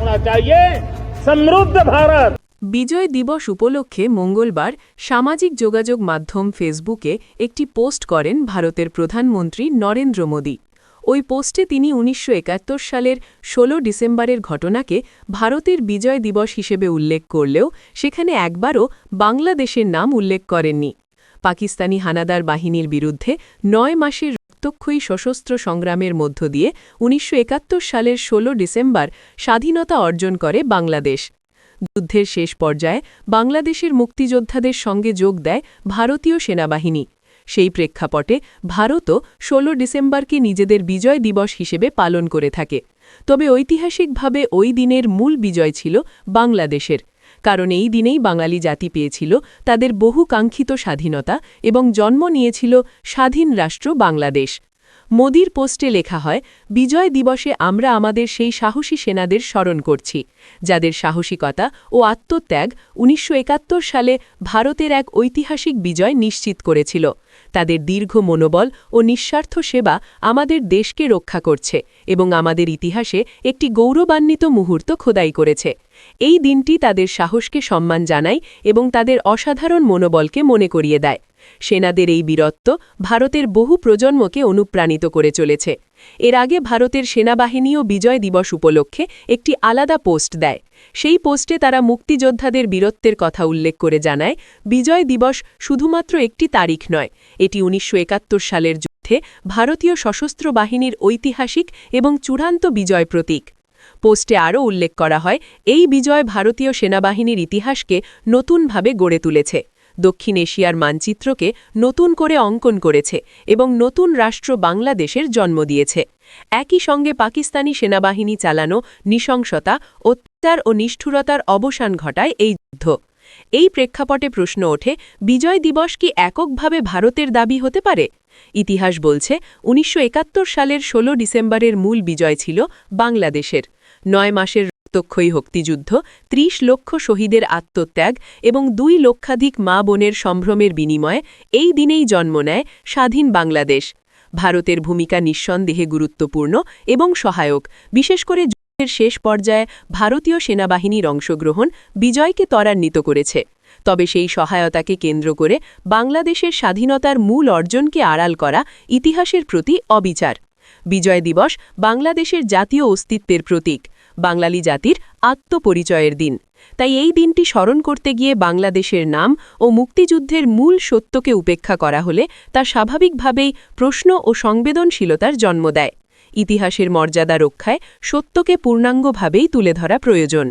रखना चाहिए समृद्ध भारत। বিজয় দিবস উপলক্ষে মঙ্গলবার সামাজিক যোগাযোগ মাধ্যম ফেসবুকে একটি পোস্ট করেন ভারতের প্রধানমন্ত্রী নরেন্দ্র মোদী। ওই পোস্টে তিনি ১৯৭১ সালের ১৬ ডিসেম্বরের ঘটনাকে ভারতের বিজয় দিবস হিসেবে উল্লেখ করলেও সেখানে একবারও বাংলাদেশের নাম উল্লেখ করেননি। পাকিস্তানি হানাদার বাহিনীর বিরুদ্ধে ৯ মাসের রক্তক্ষয়ী সশস্ত্র সংগ্রামের মধ্য দিয়ে ১৯৭১ সালের ১৬ ডিসেম্বর স্বাধীনতা অর্জন করে বাংলাদেশ। যুদ্ধের শেষ পর্যায়ে বাংলাদেশের মুক্তিযোদ্ধাদের সঙ্গে যোগ দেয় ভারতীয় সেনাবাহিনী। সেই প্রেক্ষাপটে ভারতও ১৬ ডিসেম্বরকে নিজেদের বিজয় দিবস হিসেবে পালন করে থাকে। তবে ঐতিহাসিকভাবে ওই দিনের মূল বিজয় ছিল বাংলাদেশের, কারণ এই দিনেই বাঙালি জাতি পেয়েছিল তাদের বহুকাঙ্ক্ষিত স্বাধীনতা এবং জন্ম নিয়েছিল স্বাধীন রাষ্ট্র বাংলাদেশ। মোদির পোস্টে লেখা হয়, বিজয় দিবসে আমরা আমাদের সেই সাহসী সেনাদের স্মরণ করছি, যাদের সাহসিকতা ও আত্মত্যাগ ১৯৭১ সালে ভারতের এক ঐতিহাসিক বিজয় নিশ্চিত করেছিল। তাদের দীর্ঘ মনোবল ও নিঃস্বার্থ সেবা আমাদের দেশকে রক্ষা করছে এবং আমাদের ইতিহাসে একটি গৌরবান্বিত মুহূর্ত খোদাই করেছে। এই দিনটি তাদের সাহসকে সম্মান জানায় এবং তাদের অসাধারণ মনোবলকে মনে করিয়ে দেয়। সেনাদের এই বীরত্ব ভারতের বহু প্রজন্মকে অনুপ্রাণিত করে চলেছে। এর আগে ভারতের সেনাবাহিনীও বিজয় দিবস উপলক্ষে একটি আলাদা পোস্ট দেয়। সেই পোস্টে তারা মুক্তিযোদ্ধাদের বীরত্বের কথা উল্লেখ করে জানায়, বিজয় দিবস শুধুমাত্র একটি তারিখ নয়, এটি ১৯৭১ সালের যুদ্ধে ভারতীয় সশস্ত্র বাহিনীর ঐতিহাসিক এবং চূড়ান্ত বিজয় প্রতীক। পোস্টে আরও উল্লেখ করা হয়, এই বিজয় ভারতীয় সেনাবাহিনীর ইতিহাসকে নতুনভাবে গড়ে তুলেছে, দক্ষিণ এশিয়ার মানচিত্রকে নতুন করে অঙ্কন করেছে এবং নতুন রাষ্ট্র বাংলাদেশের জন্ম দিয়েছে। একই সঙ্গে পাকিস্তানি সেনাবাহিনী চালানো নৃশংসতা, অত্যাচার ও নিষ্ঠুরতার অবসান ঘটায় এই যুদ্ধ। এই প্রেক্ষাপটে প্রশ্ন ওঠে, বিজয় দিবস কি এককভাবে ভারতের দাবি হতে পারে? ইতিহাস বলছে, ১৯৭১ সালের ১৬ ডিসেম্বরের মূল বিজয় ছিল বাংলাদেশের। ৯ মাসের রক্তক্ষয়ী মুক্তিযুদ্ধ, ৩০ লক্ষ শহীদের আত্মত্যাগ এবং ২ লক্ষাধিক মা বোনের সম্ভ্রমের বিনিময়ে এই দিনেই জন্ম নেয় স্বাধীন বাংলাদেশ। ভারতের ভূমিকা নিঃসন্দেহে গুরুত্বপূর্ণ এবং সহায়ক, বিশেষ করে যুদ্ধের শেষ পর্যায়ে ভারতীয় সেনাবাহিনীর অংশগ্রহণ বিজয়কে ত্বরান্বিত করেছে। তবে সেই সহায়তাকে কেন্দ্র করে বাংলাদেশের স্বাধীনতার মূল অর্জনকে আড়াল করা ইতিহাসের প্রতি অবিচার। বিজয় দিবস বাংলাদেশের জাতীয় অস্তিত্বের প্রতীক, বাঙালি জাতির আত্মপরিচয়ের দিন। তাই এই দিনটি স্মরণ করতে গিয়ে বাংলাদেশের নাম ও মুক্তিযুদ্ধের মূল সত্যকে উপেক্ষা করা হলে তা স্বাভাবিকভাবেই প্রশ্ন ও সংবেদনশীলতার জন্ম দেয়। ইতিহাসের মর্যাদা রক্ষায় সত্যকে পূর্ণাঙ্গভাবেই তুলে ধরা প্রয়োজন।